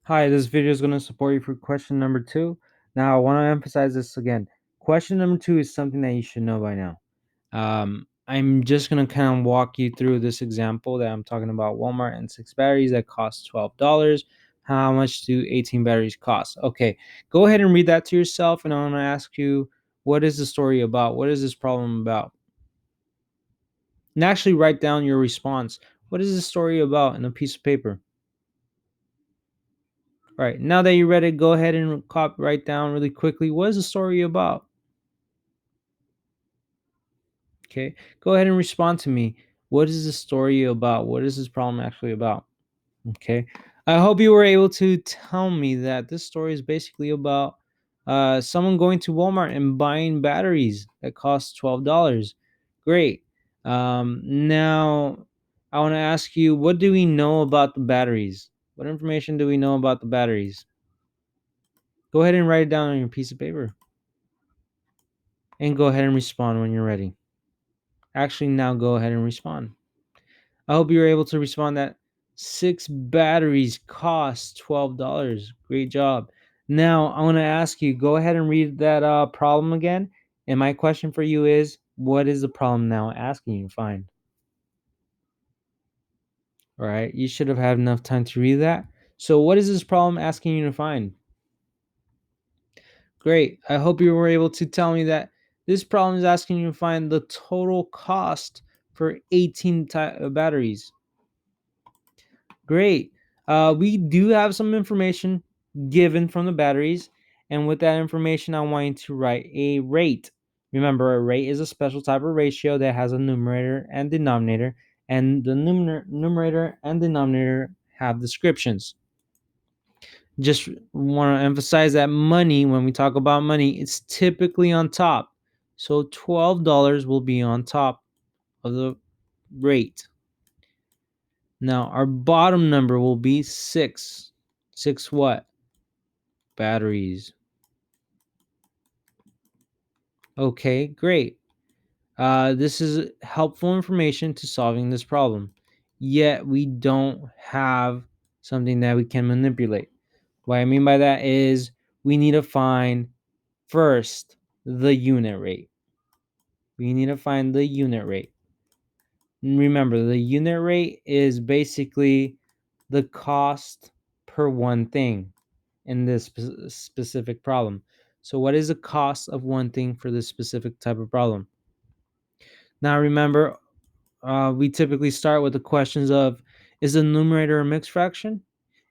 Hi, this video is going to support you for question number 2. Now, I want to emphasize this again. Question number 2 is something that you should know by now. I'm just going to kind of walk you through this example that I'm talking about Walmart and 6 batteries that cost $12. How much do 18 batteries cost? Okay, go ahead and read that to yourself, and I'm going to ask you, what is the story about? What is this problem about? And actually write down your response. What is this story about in a piece of paper? All right, now that you read it, go ahead and write down really quickly, what is the story about? Okay, go ahead and respond to me. What is the story about? What is this problem actually about? Okay, I hope you were able to tell me that this story is basically about someone going to Walmart and buying batteries that cost $12. Great. Now, I want to ask you, what do we know about the batteries? What information do we know about the batteries? Go ahead and write it down on your piece of paper. And go ahead and respond when you're ready. Actually, now go ahead and respond. I hope you were able to respond that 6 batteries cost $12. Great job. Now, I want to ask you, go ahead and read that problem again. And my question for you is, what is the problem now asking you to find? All right, you should have had enough time to read that. So, what is this problem asking you to find? Great. I hope you were able to tell me that this problem is asking you to find the total cost for 18 batteries. Great. We do have some information given from the batteries. And with that information, I want you to write a rate. Remember, a rate is a special type of ratio that has a numerator and denominator. And the numerator and denominator have descriptions. Just want to emphasize that money, when we talk about money, it's typically on top. So $12 will be on top of the rate. Now, our bottom number will be 6. 6 what? Batteries. Okay, great. This is helpful information to solving this problem. Yet, we don't have something that we can manipulate. What I mean by that is we need to find first the unit rate. We need to find the unit rate. And remember, the unit rate is basically the cost per one thing in this specific problem. So what is the cost of one thing for this specific type of problem? Now remember, we typically start with the questions of, is the numerator a mixed fraction?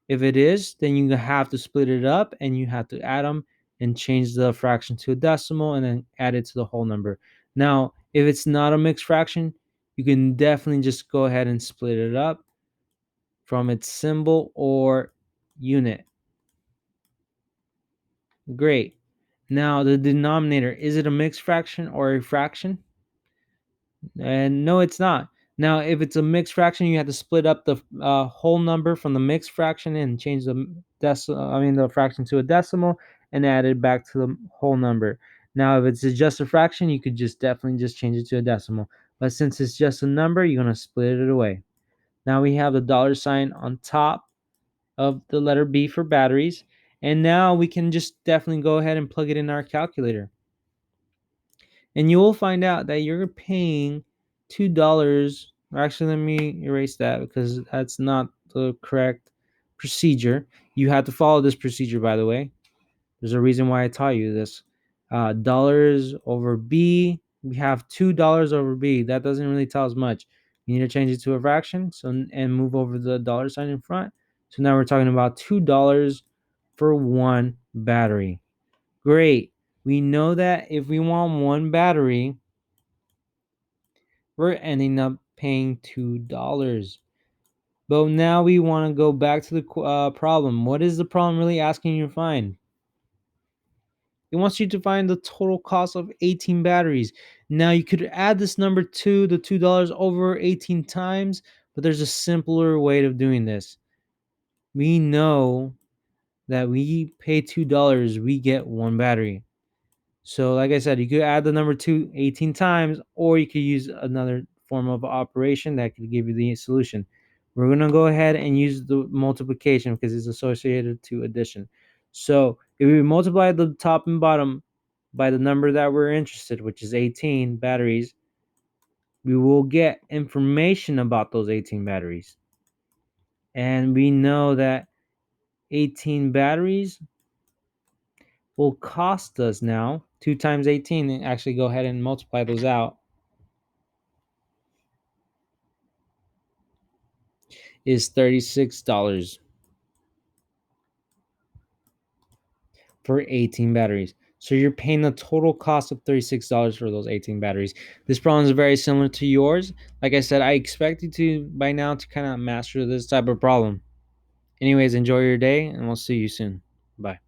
If it is, then you have to split it up and you have to add them and change the fraction to a decimal and then add it to the whole number. Now, if it's not a mixed fraction, you can definitely just go ahead and split it up from its symbol or unit. Great. Now, the denominator, is it a mixed fraction or a fraction? And no, it's not. Now, if it's a mixed fraction, you have to split up the whole number from the mixed fraction and change the fraction to a decimal and add it back to the whole number. Now, if it's just a fraction, you could just definitely just change it to a decimal. But since it's just a number, you're going to split it away. Now we have the dollar sign on top of the letter B for batteries. And now we can just definitely go ahead and plug it in our calculator. And you will find out that you're paying $2. Or actually, let me erase that because that's not the correct procedure. You have to follow this procedure, by the way. There's a reason why I taught you this. Dollars over B. We have $2 over B. That doesn't really tell us much. You need to change it to a fraction, and move over the dollar sign in front. So now we're talking about $2 for one battery. Great. We know that if we want one battery, we're ending up paying $2. But now we want to go back to the problem. What is the problem really asking you to find? It wants you to find the total cost of 18 batteries. Now you could add this number to the $2 over 18 times, but there's a simpler way of doing this. We know that we pay $2, we get one battery. So like I said, you could add the number 2 18 times, or you could use another form of operation that could give you the solution. We're going to go ahead and use the multiplication because it's associated to addition. So if we multiply the top and bottom by the number that we're interested, which is 18 batteries, we will get information about those 18 batteries. And we know that 18 batteries will cost us now 2 times 18, and actually go ahead and multiply those out, is $36 for 18 batteries. So you're paying the total cost of $36 for those 18 batteries. This problem is very similar to yours. Like I said, I expect you to by now to kind of master this type of problem. Anyways, enjoy your day and we'll see you soon. Bye.